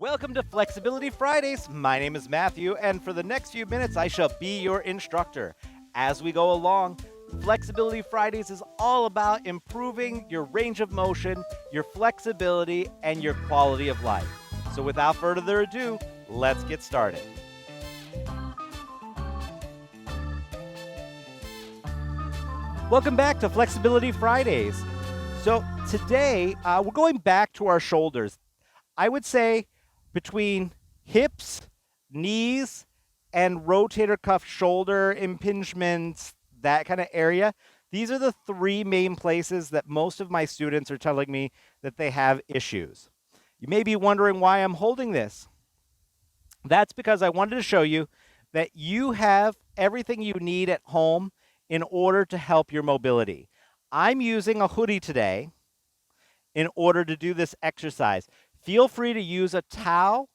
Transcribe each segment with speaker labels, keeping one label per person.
Speaker 1: Welcome to Flexibility Fridays. My name is Matthew, and for the next few minutes, I shall be your instructor. As we go along, Flexibility Fridays is all about improving your range of motion, your flexibility, and your quality of life. So without further ado, let's get started. Welcome back to Flexibility Fridays. So today, we're going back to our shoulders. I would say between hips, knees, and rotator cuff shoulder impingements, that kind of area, these are the three main places that most of my students are telling me that they have issues. You may be wondering why I'm holding this. That's because I wanted to show you that you have everything you need at home in order to help your mobility. I'm using a hoodie today in order to do this exercise. Feel free to use a towel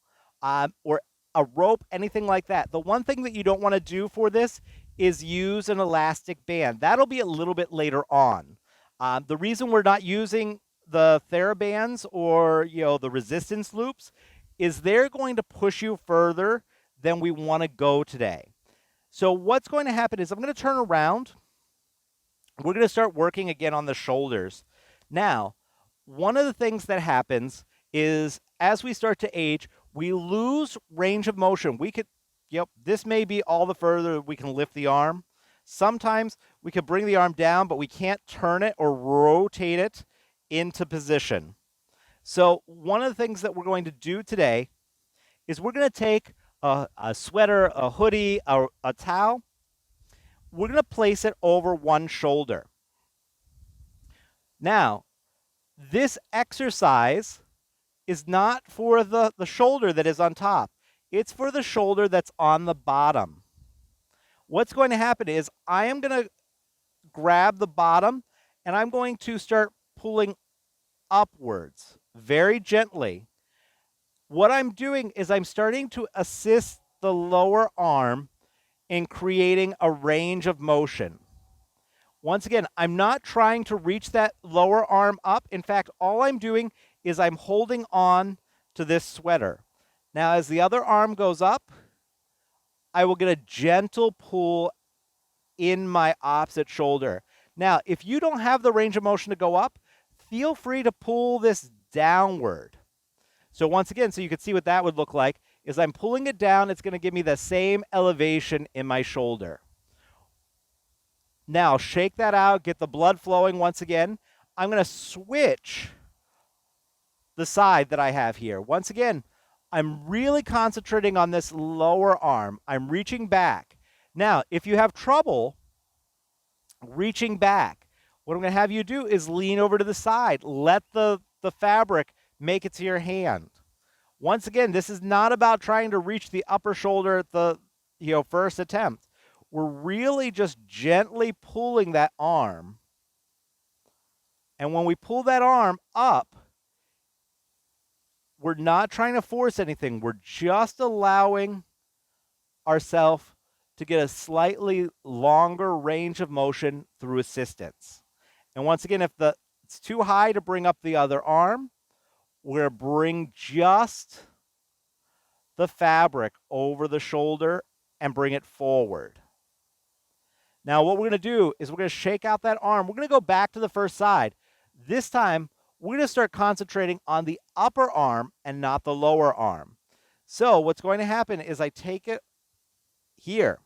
Speaker 1: or a rope, anything like that. The one thing that you don't want to do for this is use an elastic band. That'll be a little bit later on. The reason we're not using the TheraBands or the resistance loops is they're going to push you further than we want to go today. So what's going to happen is I'm going to turn around. We're going to start working again on the shoulders. Now, one of the things that happens is as we start to age, we lose range of motion. This may be all the further we can lift the arm. Sometimes we can bring the arm down, but we can't turn it or rotate it into position. So one of the things that we're going to do today is we're going to take a sweater, a hoodie, a towel. We're going to place it over one shoulder. Now, this exercise is not for the shoulder that is on top. It's for the shoulder that's on the bottom. What's going to happen is I am going to grab the bottom and I'm going to start pulling upwards very gently. What I'm doing is I'm starting to assist the lower arm in creating a range of motion. Once again, I'm not trying to reach that lower arm up. In fact, all I'm doing is I'm holding on to this sweater. Now, as the other arm goes up, I will get a gentle pull in my opposite shoulder. Now, if you don't have the range of motion to go up, feel free to pull this downward. So once again, so you can see what that would look like, is I'm pulling it down. It's going to give me the same elevation in my shoulder. Now, shake that out, get the blood flowing once again. I'm going to switch the side that I have here. Once again, I'm really concentrating on this lower arm. I'm reaching back. Now, if you have trouble reaching back, what I'm going to have you do is lean over to the side. Let the fabric make it to your hand. Once again, this is not about trying to reach the upper shoulder at the first attempt. We're really just gently pulling that arm. And when we pull that arm up, we're not trying to force anything. We're just allowing ourselves to get a slightly longer range of motion through assistance. And once again, if it's too high to bring up the other arm, we're going to bring just the fabric over the shoulder and bring it forward. Now, what we're going to do is we're going to shake out that arm. We're going to go back to the first side. This time, we're going to start concentrating on the upper arm and not the lower arm. So what's going to happen is I take it here.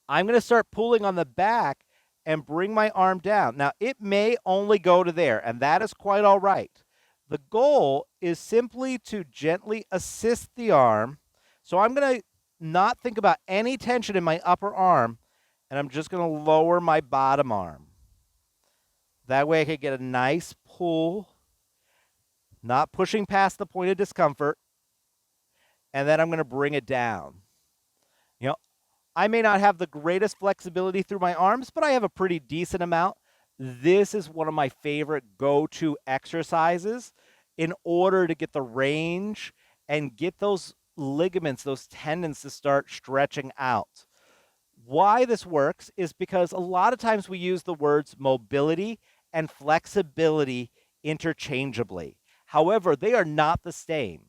Speaker 1: I'm going to start pulling on the back and bring my arm down. Now, it may only go to there, and that is quite all right. The goal is simply to gently assist the arm. So I'm going to not think about any tension in my upper arm, and I'm just going to lower my bottom arm. That way I can get a nice pull, not pushing past the point of discomfort, and then I'm going to bring it down. I may not have the greatest flexibility through my arms, but I have a pretty decent amount. This is one of my favorite go-to exercises in order to get the range and get those ligaments, those tendons to start stretching out. Why this works is because a lot of times we use the words mobility and flexibility interchangeably. However, they are not the same.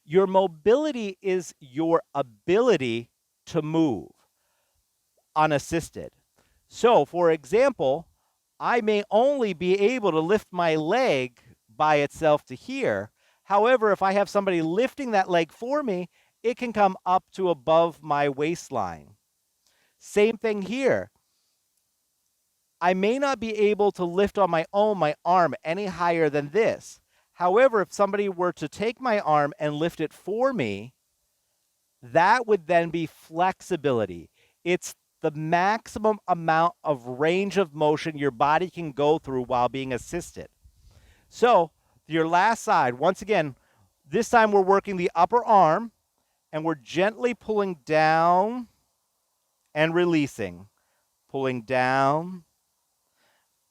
Speaker 1: Your mobility is your ability to move unassisted. So, for example, I may only be able to lift my leg by itself to here. However, if I have somebody lifting that leg for me, it can come up to above my waistline. Same thing here. I may not be able to lift on my own my arm any higher than this. However, if somebody were to take my arm and lift it for me, that would then be flexibility. It's the maximum amount of range of motion your body can go through while being assisted. So, your last side, once again, this time we're working the upper arm and we're gently pulling down and releasing, pulling down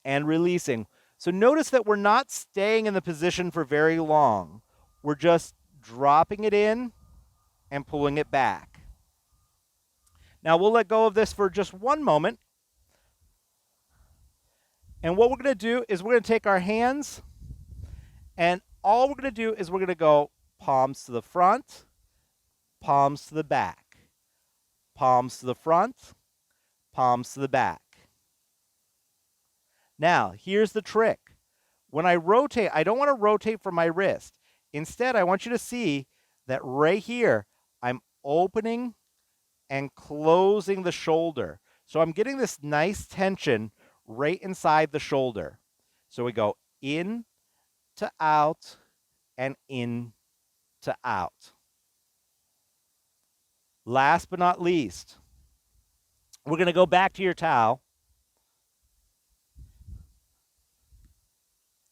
Speaker 1: and releasing. So notice that we're not staying in the position for very long. We're just dropping it in and pulling it back. Now we'll let go of this for just one moment. And what we're going to do is we're going to take our hands and all we're going to do is we're going to go palms to the front, palms to the back, palms to the front, palms to the back. Now, here's the trick. When I rotate, I don't want to rotate from my wrist. Instead, I want you to see that right here, I'm opening and closing the shoulder. So I'm getting this nice tension right inside the shoulder. So we go in to out and in to out. Last but not least, we're going to go back to your towel.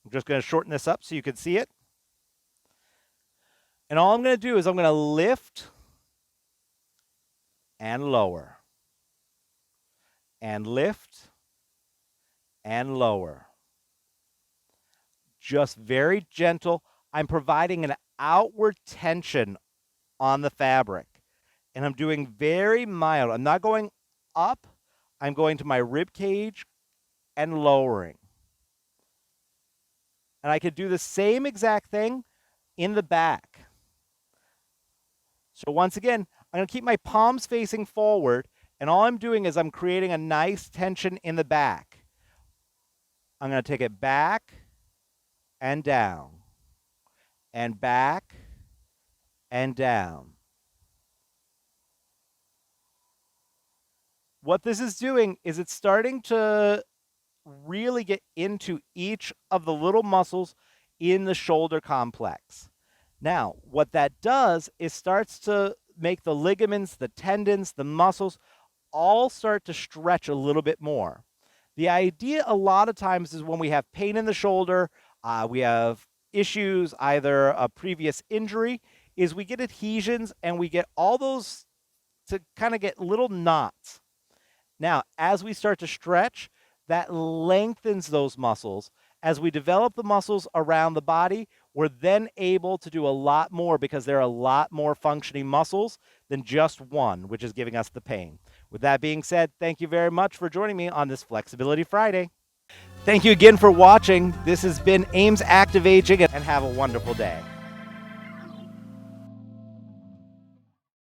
Speaker 1: I'm just going to shorten this up so you can see it. And all I'm going to do is I'm going to lift and lower. And lift and lower. Just very gentle. I'm providing an outward tension on the fabric. And I'm doing very mild. I'm not going up. I'm going to my rib cage and lowering. And I could do the same exact thing in the back. So once again, I'm going to keep my palms facing forward. And all I'm doing is I'm creating a nice tension in the back. I'm going to take it back and down. And back and down. What this is doing is it's starting to really get into each of the little muscles in the shoulder complex. Now, what that does is starts to make the ligaments, the tendons, the muscles all start to stretch a little bit more. The idea a lot of times is when we have pain in the shoulder, we have issues, either a previous injury, is we get adhesions and we get all those to kind of get little knots. Now, as we start to stretch, that lengthens those muscles. As we develop the muscles around the body, we're then able to do a lot more because there are a lot more functioning muscles than just one, which is giving us the pain. With that being said, thank you very much for joining me on this Flexibility Friday. Thank you again for watching. This has been Ames Active Aging, and have a wonderful day.